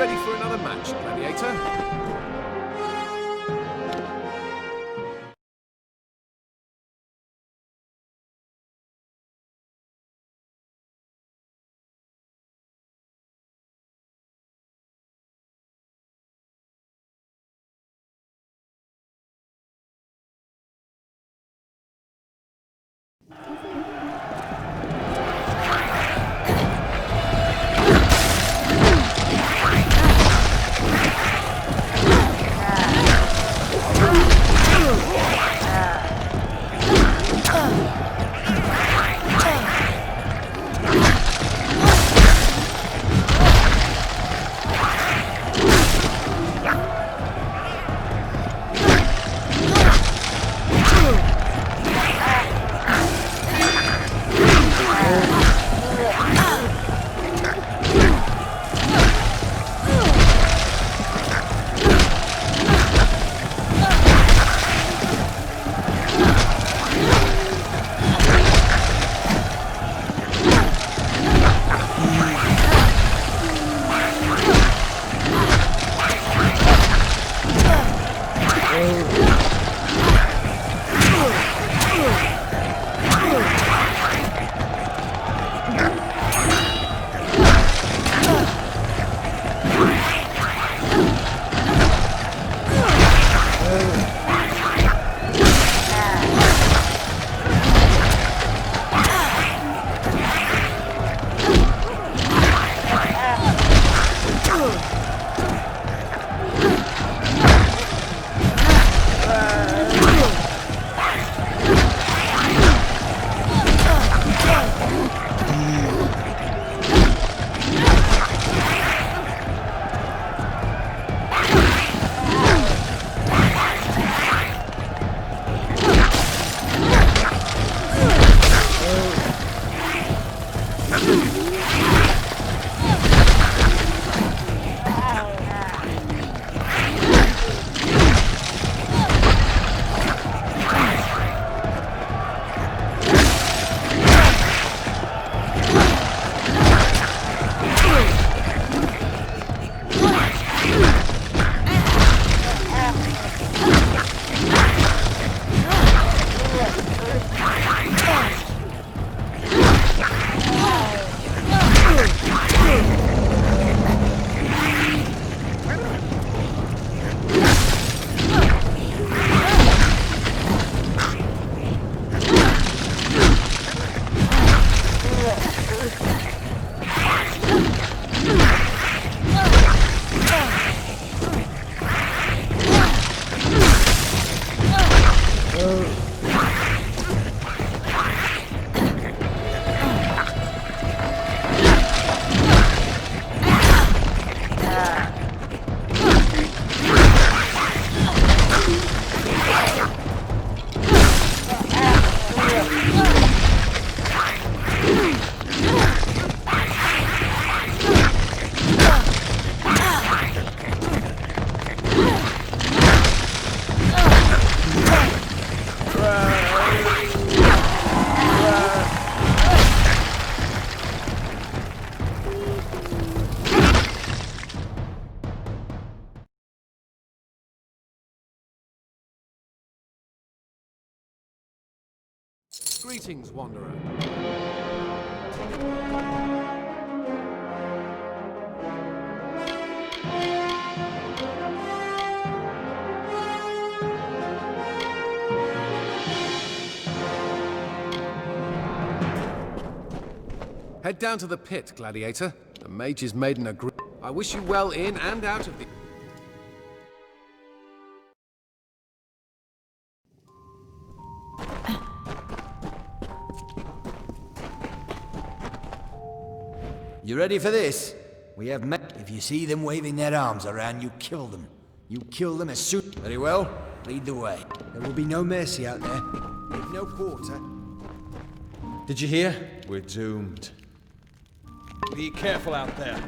ready for another match, Gladiator? Greetings, Wanderer. Head down to the pit, Gladiator. The mage has made an agreement. I wish you well in and out of the... You ready for this? We have met. If you see them waving their arms around, you kill them. You kill them as soon. Very well. Lead the way. There will be no mercy out there. Leave no quarter. Did you hear? We're doomed. Be careful out there.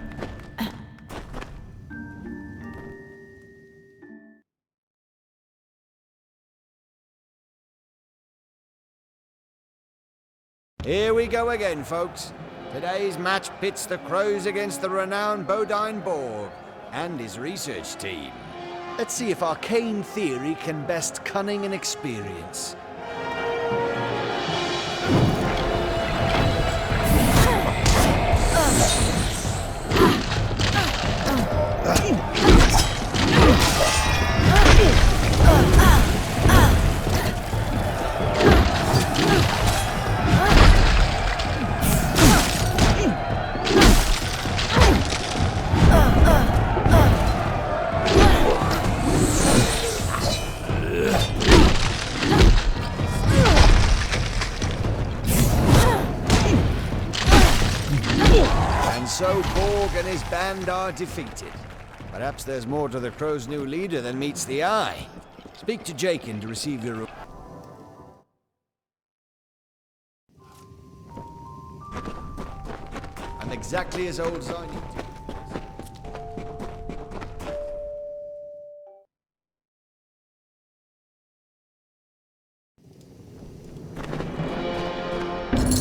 Here we go again, folks. Today's match pits the Crows against the renowned Bodine Borg. and his research team. Let's see if arcane theory can best cunning and experience. So Borg and his band are defeated. Perhaps there's more to the Crow's new leader than meets the eye. Speak to Jakin to receive your... I'm exactly as old as I need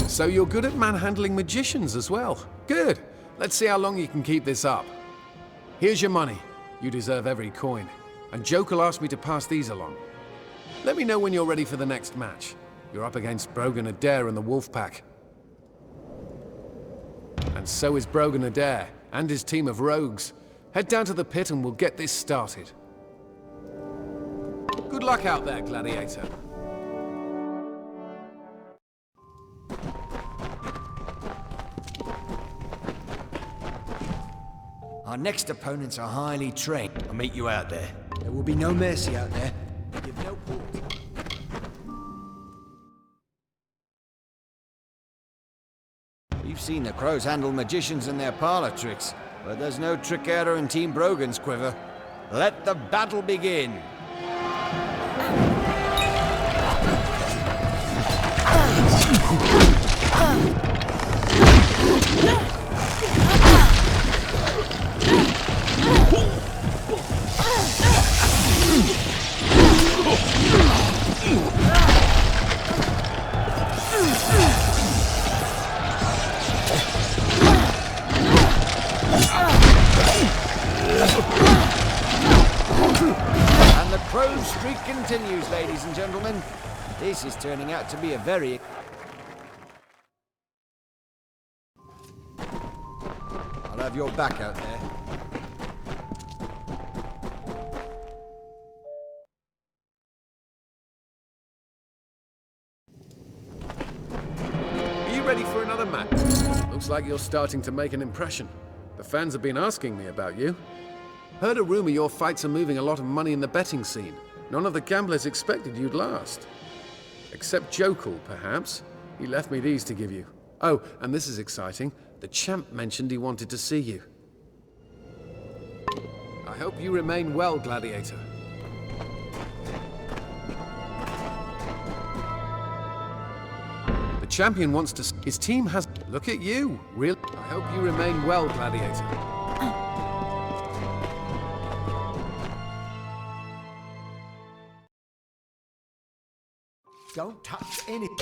to. So you're good at manhandling magicians as well. Good. Let's see how long you can keep this up. Here's your money. You deserve every coin. And Jokel asked me to pass these along. Let me know when you're ready for the next match. You're up against Brogan Adair and the Wolf Pack. And so is Brogan Adair and his team of rogues. Head down to the pit and we'll get this started. Good luck out there, Gladiator. Our next opponents are highly trained. I'll meet you out there. There will be no mercy out there. Give no quarter. You've seen the Crows handle magicians and their parlor tricks, but there's no trick-outer in Team Brogan's quiver. Let the battle begin! And the Crow streak continues, ladies and gentlemen. This is turning out to be a very... I'll have your back out there. Are you ready for another match? Looks like you're starting to make an impression. The fans have been asking me about you. Heard a rumor your fights are moving a lot of money in the betting scene. None of the gamblers expected you'd last. Except Jokel, perhaps. He left me these to give you. Oh, and this is exciting. The champ mentioned he wanted to see you. I hope you remain well, Gladiator. The champion wants to... His team has... Look at you. Really? I hope you remain well, Gladiator. Don't touch anything.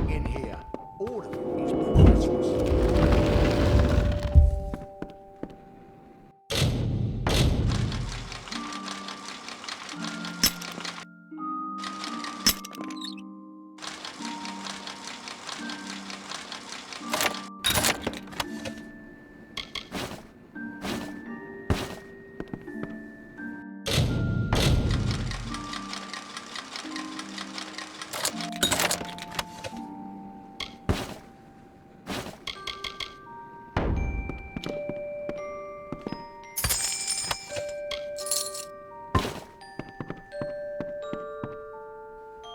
In here, all of it is precious.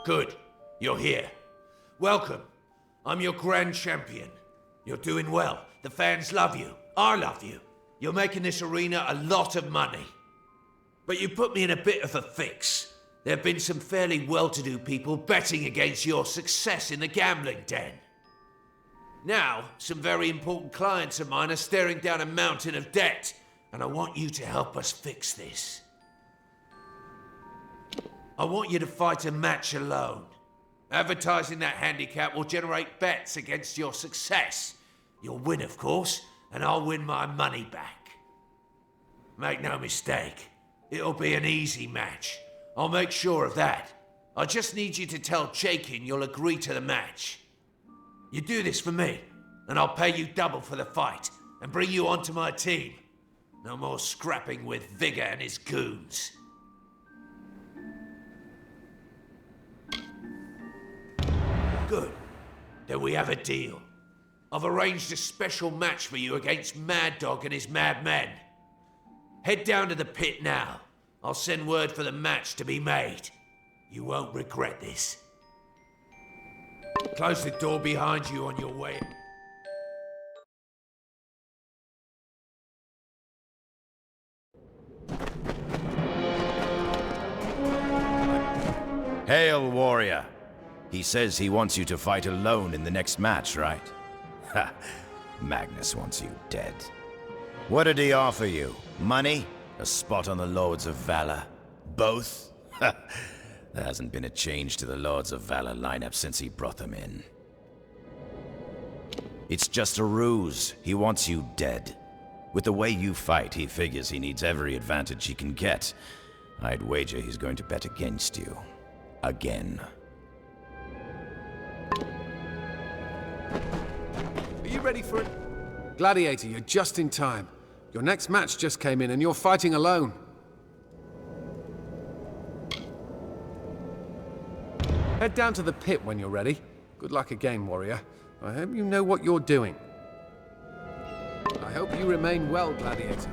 Good. You're here. Welcome. I'm your grand champion. You're doing well. The fans love you. I love you. You're making this arena a lot of money. But you put me in a bit of a fix. There have been some fairly well-to-do people betting against your success in the gambling den. Now, some very important clients of mine are staring down a mountain of debt, and I want you to help us fix this. I want you to fight a match alone. Advertising that handicap will generate bets against your success. You'll win, of course, and I'll win my money back. Make no mistake, it'll be an easy match. I'll make sure of that. I just need you to tell Chaikin you'll agree to the match. You do this for me, and I'll pay you double for the fight, and bring you onto my team. No more scrapping with Vigor and his goons. Good. Then we have a deal. I've arranged a special match for you against Mad Dog and his mad men. Head down to the pit now. I'll send word for the match to be made. You won't regret this. Close the door behind you on your way. Hail, warrior. He says he wants you to fight alone in the next match, right? Ha! Magnus wants you dead. What did he offer you? Money? A spot on the Lords of Valor? Both? Ha! There hasn't been a change to the Lords of Valor lineup since he brought them in. It's just a ruse. He wants you dead. With the way you fight, he figures he needs every advantage he can get. I'd wager he's going to bet against you. Again. Are you ready for it? Gladiator, you're just in time. Your next match just came in and you're fighting alone. Head down to the pit when you're ready. Good luck again, warrior. I hope you know what you're doing. I hope you remain well, Gladiator.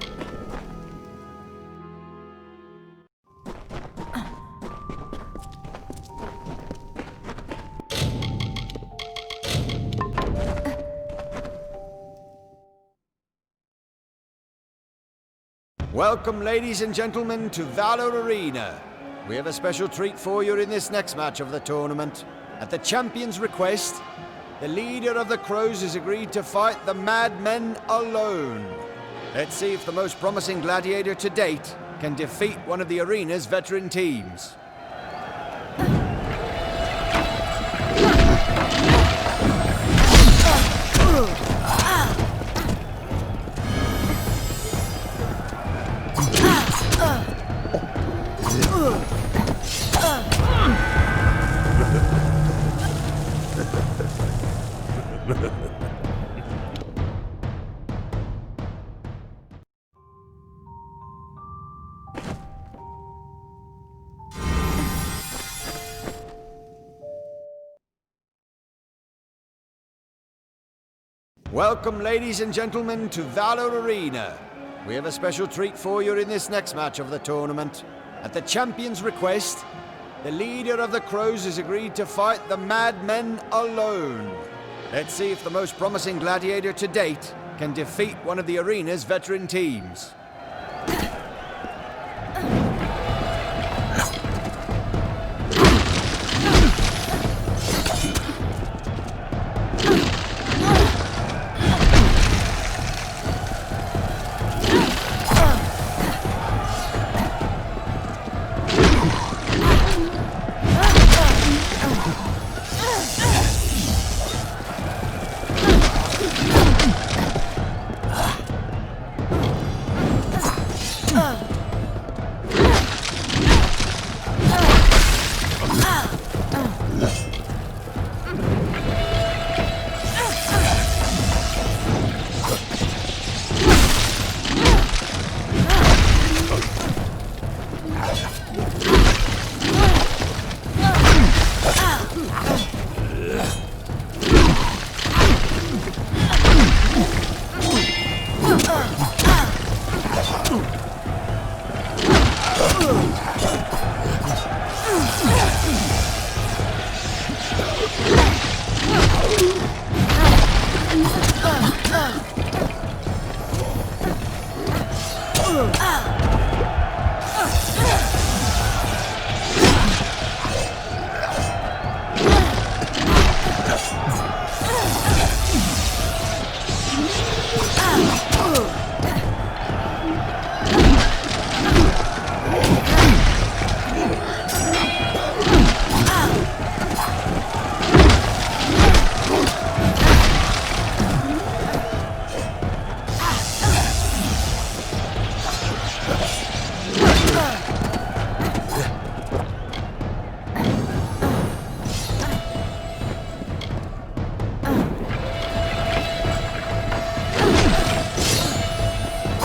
Welcome, ladies and gentlemen, to Valor Arena. We have a special treat for you in this next match of the tournament. At the champion's request, the leader of the Crows has agreed to fight the Mad Men alone. Let's see if the most promising gladiator to date can defeat one of the arena's veteran teams. Welcome, ladies and gentlemen, to Valor Arena. We have a special treat for you in this next match of the tournament. At the champion's request, the leader of the Crows has agreed to fight the Mad Men alone. Let's see if the most promising gladiator to date can defeat one of the arena's veteran teams.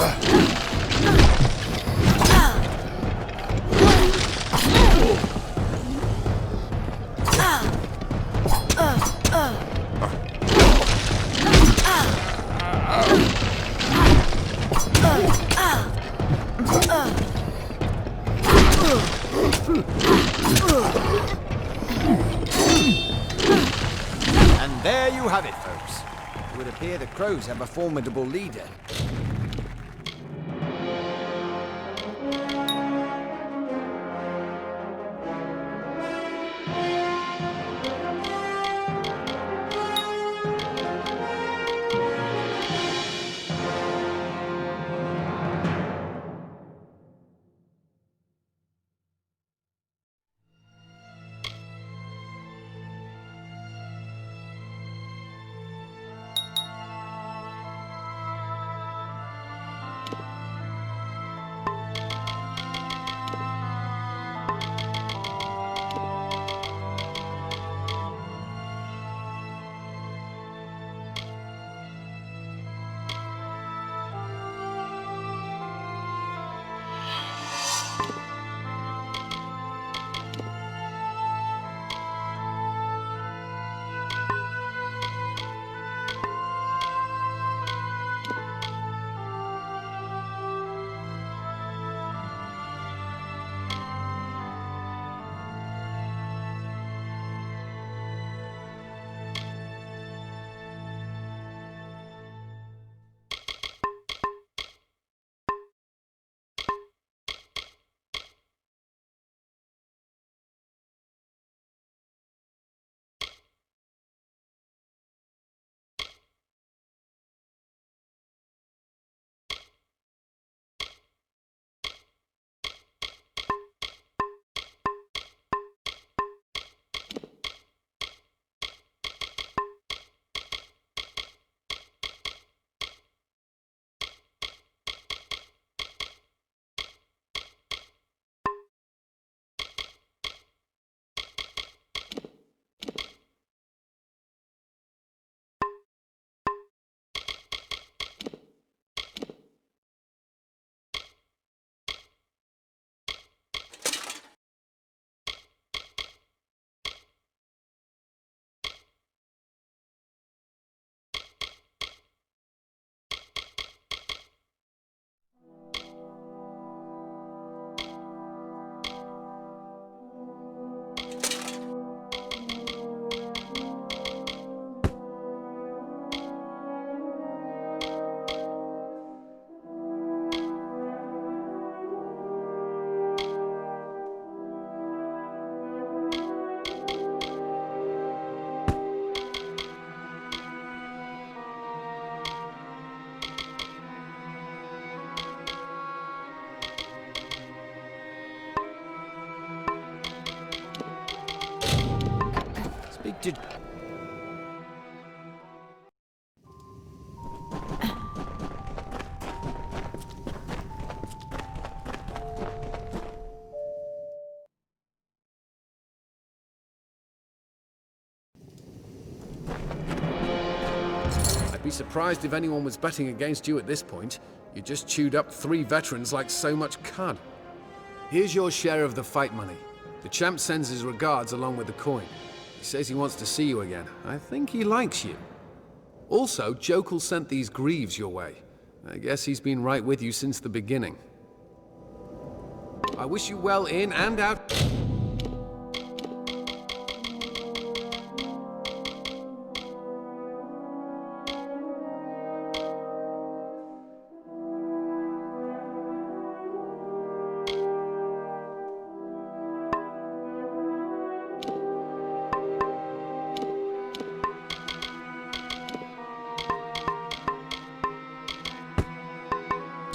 And there you have it, folks. It would appear the Crows have a formidable leader. Speak to... I'd be surprised if anyone was betting against you at this point. You just chewed up 3 veterans like so much cud. Here's your share of the fight money. The champ sends his regards along with the coin. He says he wants to see you again. I think he likes you. Also, Jokul sent these greaves your way. I guess he's been right with you since the beginning. I wish you well in and out.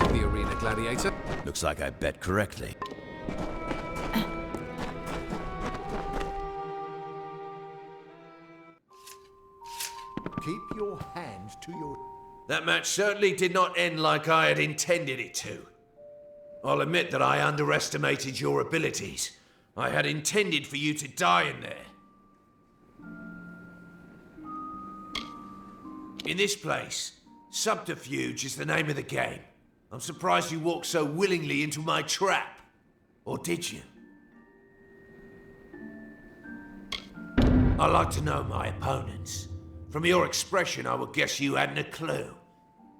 The arena gladiator. Looks like I bet correctly. Keep your hand to your... That match certainly did not end like I had intended it to. I'll admit that I underestimated your abilities. I had intended for you to die in there. In this place, subterfuge is the name of the game. I'm surprised you walked so willingly into my trap. Or did you? I like to know my opponents. From your expression, I would guess you hadn't a clue.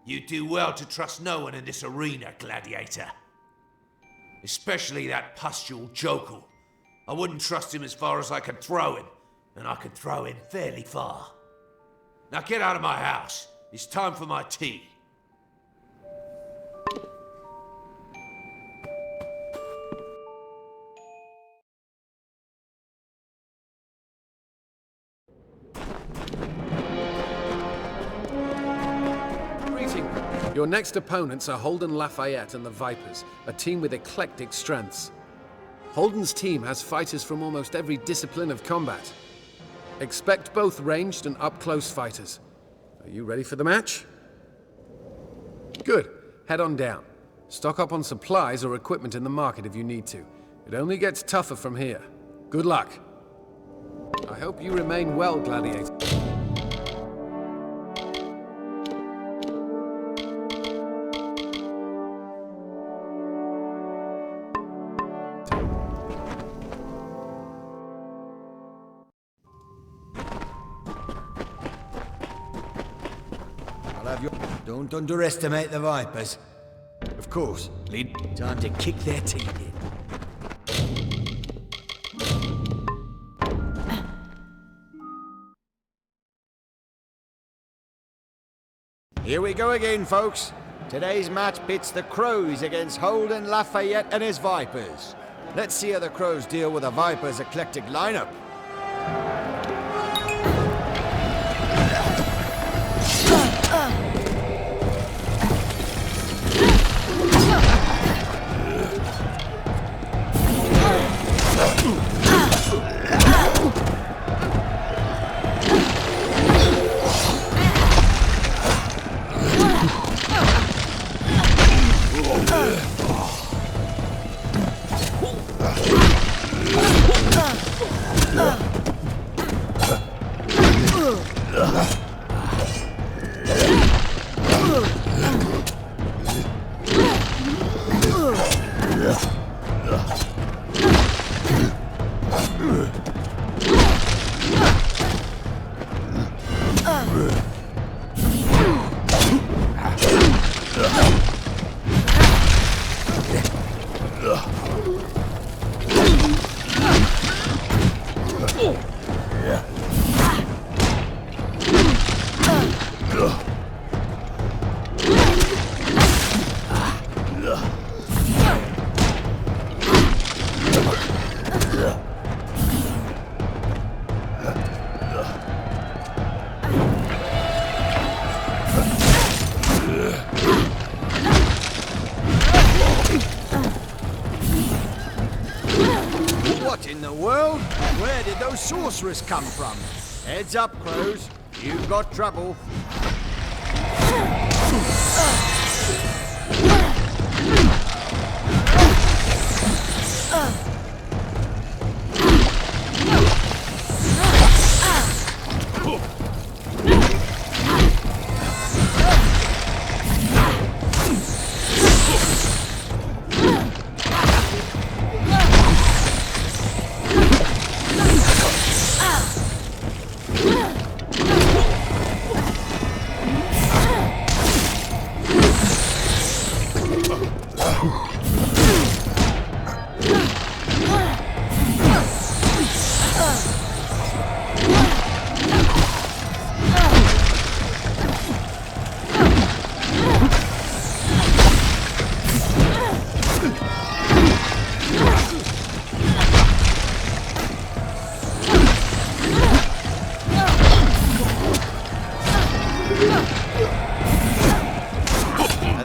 You do well to trust no one in this arena, gladiator. Especially that pustule Jokel. I wouldn't trust him as far as I could throw him, and I could throw him fairly far. Now get out of my house. It's time for my tea. Your next opponents are Holden Lafayette and the Vipers, a team with eclectic strengths. Holden's team has fighters from almost every discipline of combat. Expect both ranged and up-close fighters. Are you ready for the match? Good. Head on down. Stock up on supplies or equipment in the market if you need to. It only gets tougher from here. Good luck. I hope you remain well, gladiator. Don't underestimate the Vipers. Of course, lead time to kick their teeth in. Here we go again, folks. Today's match pits the Crows against Holden Lafayette and his Vipers. Let's see how the Crows deal with the Vipers' eclectic lineup. What in the world? Where did those sorcerers come from? Heads up, Crows. You've got trouble.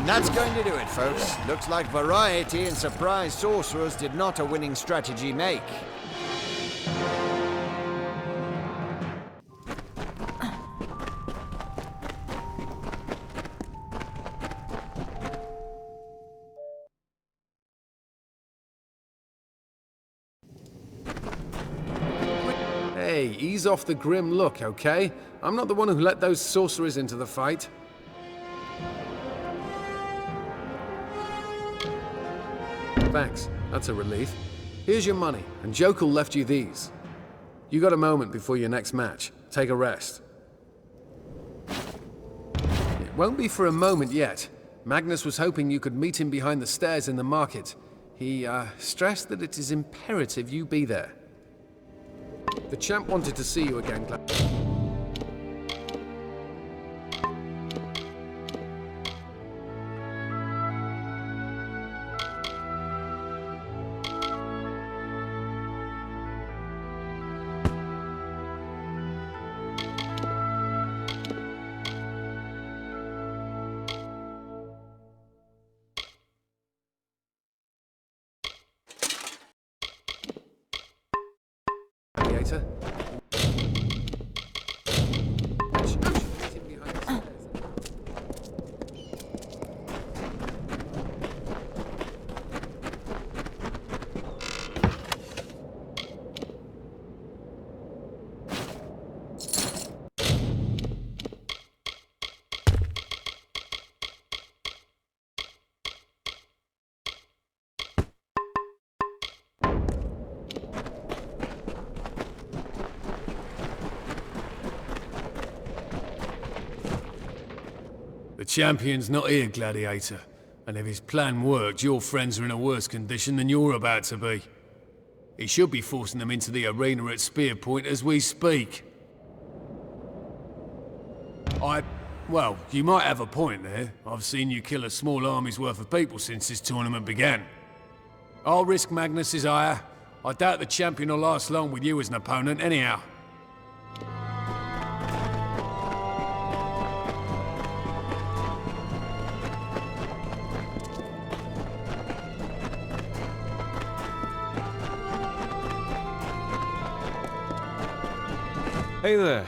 That's going to do it, folks. Looks like variety and surprise sorcerers did not a winning strategy make. Hey, ease off the grim look, okay? I'm not the one who let those sorcerers into the fight. Thanks. That's a relief. Here's your money, and Jokel left you these. You got a moment before your next match. Take a rest. It won't be for a moment yet. Magnus was hoping you could meet him behind the stairs in the market. He, stressed that it is imperative you be there. The champ wanted to see you again, Gladiator. The champion's not here, Gladiator. And if his plan worked, your friends are in a worse condition than you're about to be. He should be forcing them into the arena at spear point as we speak. Well, you might have a point there. I've seen you kill a small army's worth of people since this tournament began. I'll risk Magnus's ire. I doubt the champion will last long with you as an opponent anyhow. Hey there.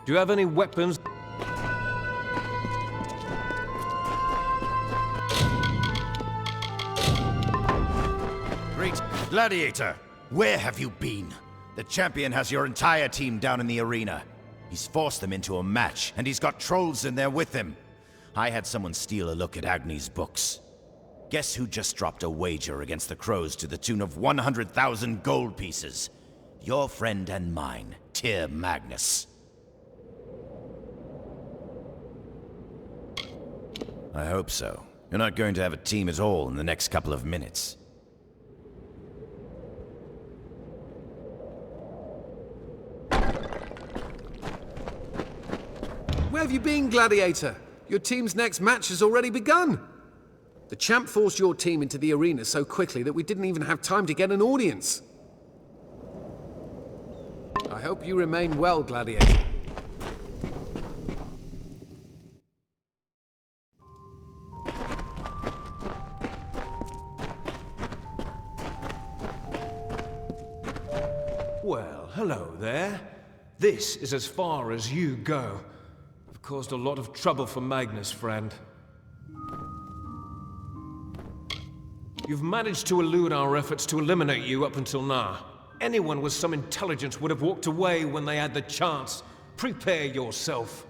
Do you have any weapons? Great Gladiator, where have you been? The champion has your entire team down in the arena. He's forced them into a match, and he's got trolls in there with him. I had someone steal a look at Agni's books. Guess who just dropped a wager against the Crows to the tune of 100,000 gold pieces? Your friend and mine, Tyr Magnus. I hope so. You're not going to have a team at all in the next couple of minutes. Where have you been, Gladiator? Your team's next match has already begun. The champ forced your team into the arena so quickly that we didn't even have time to get an audience. I hope you remain well, Gladiator. Well, hello there. This is as far as you go. I've caused a lot of trouble for Magnus, friend. You've managed to elude our efforts to eliminate you up until now. Anyone with some intelligence would have walked away when they had the chance. Prepare yourself.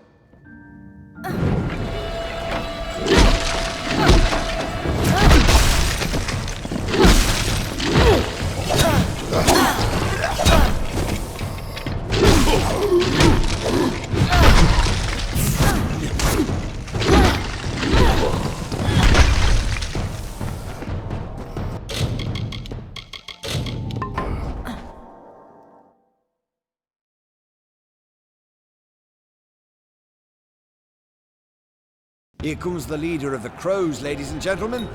Here comes the leader of the Crows, ladies and gentlemen.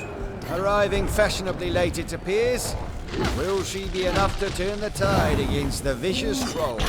Arriving fashionably late, it appears. Will she be enough to turn the tide against the vicious troll?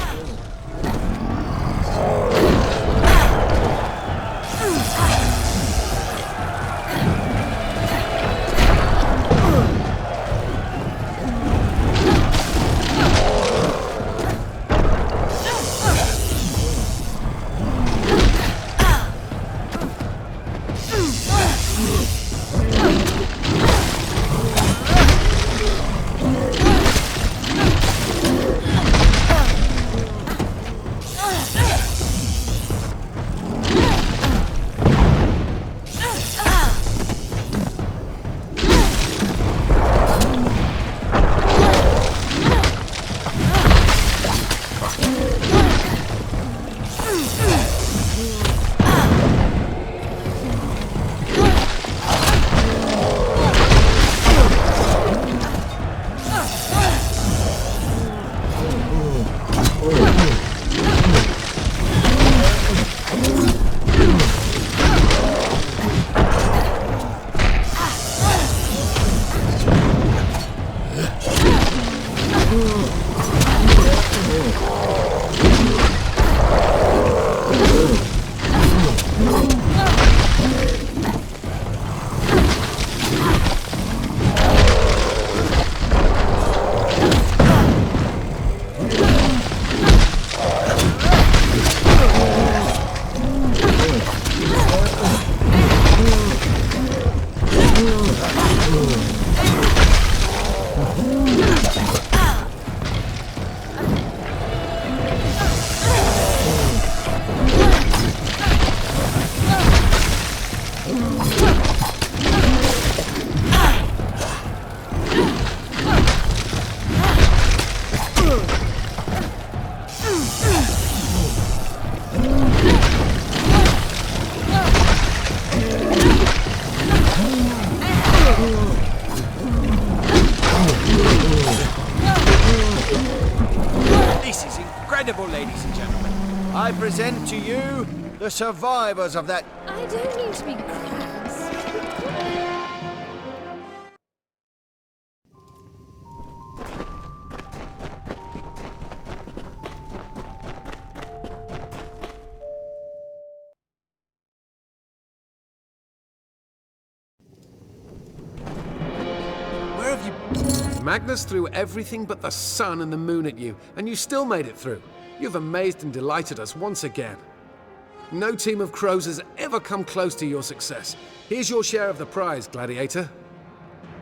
This is incredible, ladies and gentlemen. I present to you the survivors of that... I don't mean to be crass. Where have you... Magnus threw everything but the sun and the moon at you, and you still made it through. You've amazed and delighted us once again. No team of crows has ever come close to your success. Here's your share of the prize, Gladiator.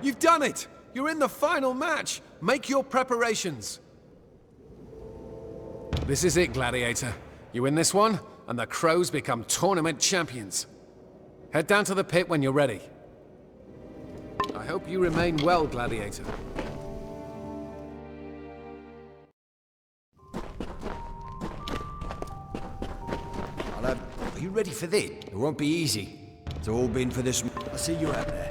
You've done it! You're in the final match! Make your preparations! This is it, Gladiator. You win this one, and the crows become tournament champions. Head down to the pit when you're ready. I hope you remain well, Gladiator. Are you ready for this? It won't be easy. It's all been for this... I'll see you out there.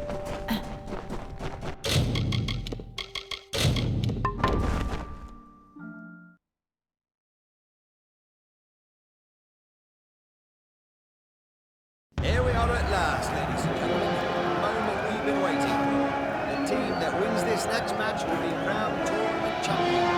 Here we are at last, ladies and gentlemen. The moment we've been waiting for. The team that wins this next match will be crowned tournament champions.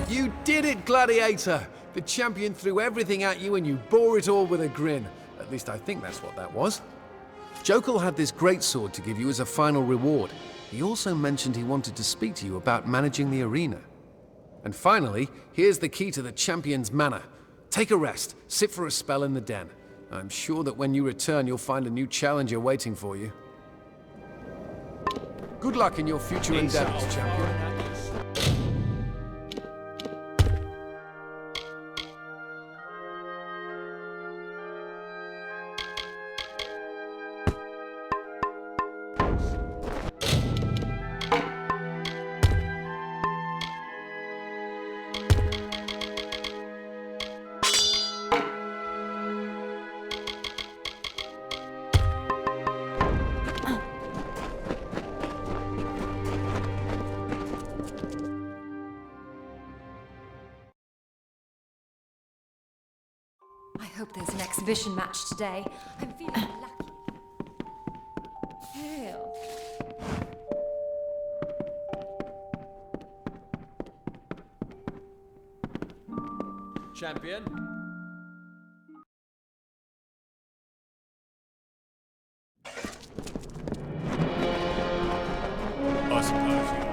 You did it, Gladiator! The champion threw everything at you and you bore it all with a grin. At least I think that's what that was. Jokal had this great sword to give you as a final reward. He also mentioned he wanted to speak to you about managing the arena. And finally, here's the key to the champion's manor. Take a rest, sit for a spell in the den. I'm sure that when you return, you'll find a new challenger waiting for you. Good luck in your future endeavors, champion. I hope there's an exhibition match today. I'm feeling lucky. Hail. champion. I suppose you.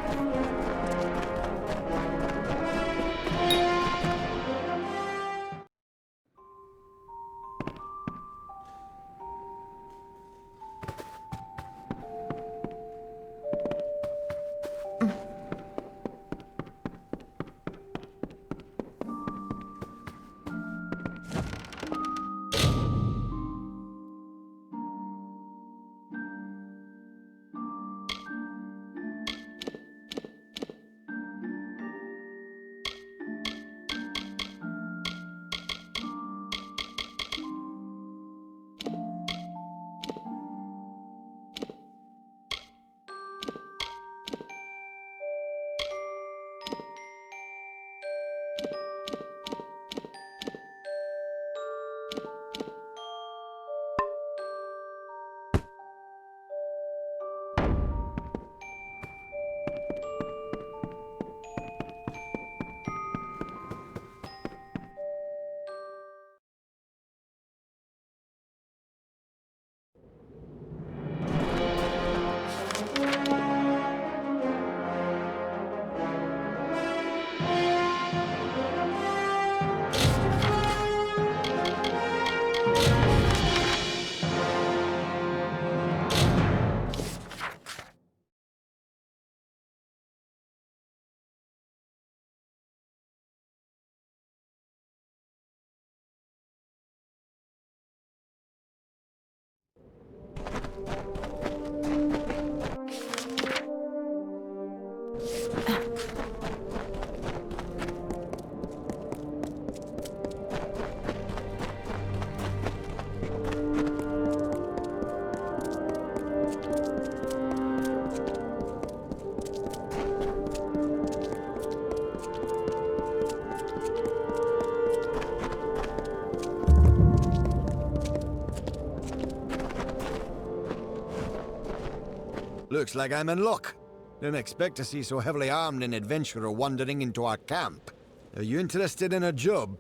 Looks like I'm in luck. Didn't expect to see so heavily armed an adventurer wandering into our camp. Are you interested in a job?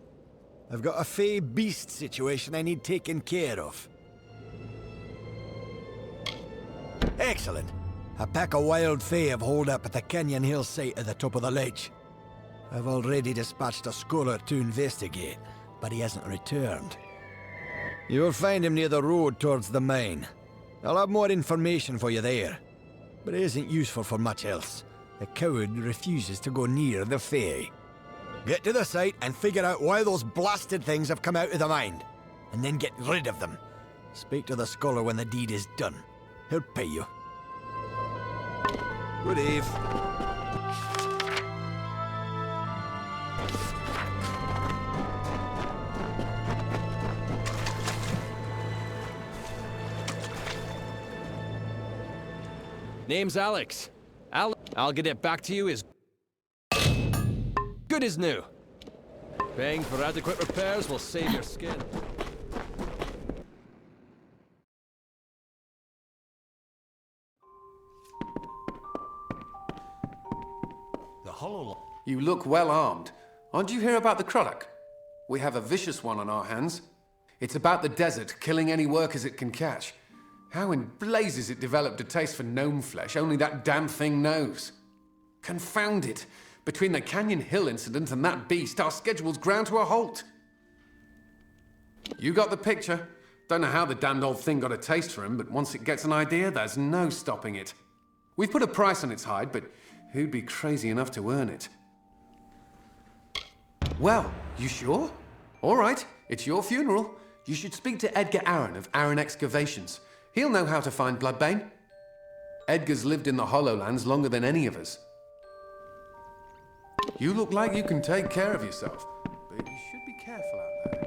I've got a fey beast situation I need taken care of. Excellent. A pack of wild fey have holed up at the canyon hill site at the top of the ledge. I've already dispatched a scholar to investigate, but he hasn't returned. You'll find him near the road towards the mine. I'll have more information for you there. But it isn't useful for much else. The coward refuses to go near the Fae. Get to the site and figure out why those blasted things have come out of the mine. And then get rid of them. Speak to the scholar when the deed is done. He'll pay you. Good eve. Name's Alex. I'll get it back to you as good as new. Paying for adequate repairs will save your skin. The hollow. You look well armed. Aren't you here about the Croddock? We have a vicious one on our hands. It's about the desert, killing any workers it can catch. How in blazes it developed a taste for gnome flesh, only that damn thing knows. Confound it! Between the Canyon Hill incident and that beast, our schedule's ground to a halt. You got the picture. Don't know how the damned old thing got a taste for him, but once it gets an idea, there's no stopping it. We've put a price on its hide, but who'd be crazy enough to earn it? Well, you sure? All right, it's your funeral. You should speak to Edgar Aaron of Aaron Excavations. He'll know how to find Bloodbane. Edgar's lived in the Hollowlands longer than any of us. You look like you can take care of yourself, but you should be careful out there.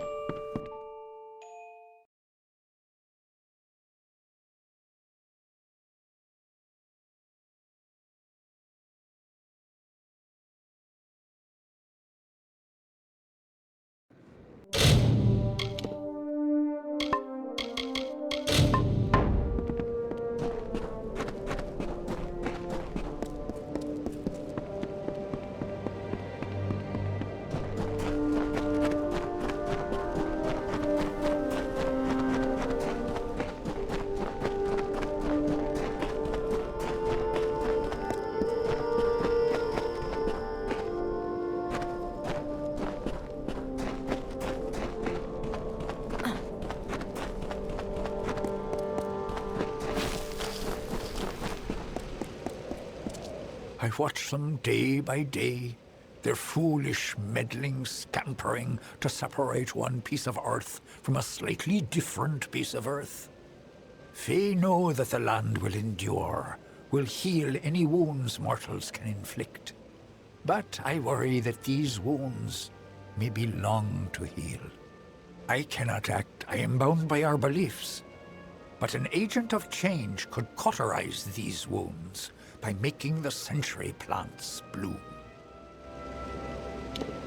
I watch them day by day, their foolish, meddling scampering to separate one piece of earth from a slightly different piece of earth. They know that the land will endure, will heal any wounds mortals can inflict. But I worry that these wounds may be long to heal. I cannot act, I am bound by our beliefs. But an agent of change could cauterize these wounds by making the century plants bloom.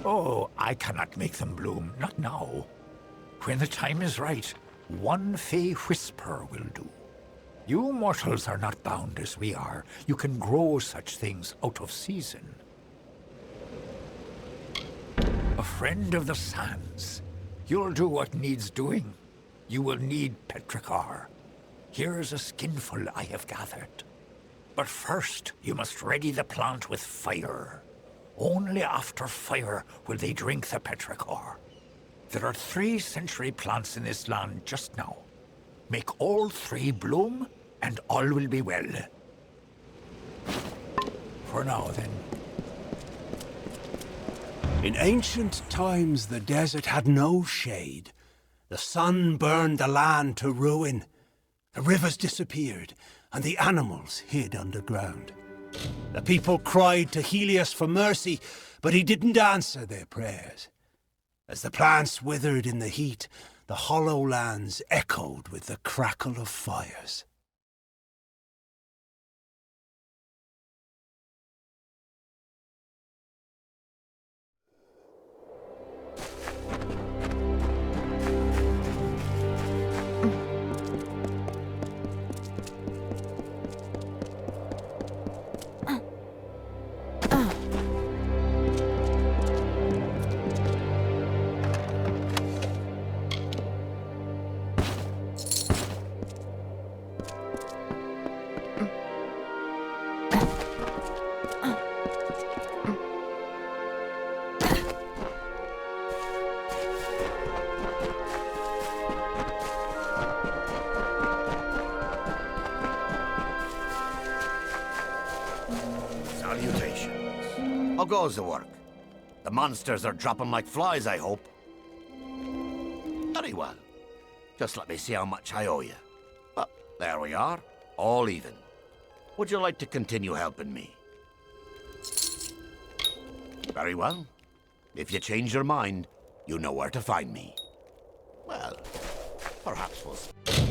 Oh, I cannot make them bloom, not now. When the time is right, one fey whisper will do. You mortals are not bound as we are. You can grow such things out of season. A friend of the sands. You'll do what needs doing. You will need petrichor. Here's a skinful I have gathered. But first, you must ready the plant with fire. Only after fire will they drink the petrichor. There are 3 century plants in this land just now. Make all 3 bloom, and all will be well. For now, then. In ancient times, the desert had no shade. The sun burned the land to ruin. The rivers disappeared, and the animals hid underground. The people cried to Helios for mercy, but he didn't answer their prayers. As the plants withered in the heat, the hollow lands echoed with the crackle of fires. How goes the work? The monsters are dropping like flies, I hope. Very well. Just let me see how much I owe you. Well, there we are. All even. Would you like to continue helping me? Very well. If you change your mind, you know where to find me. Well, perhaps we'll...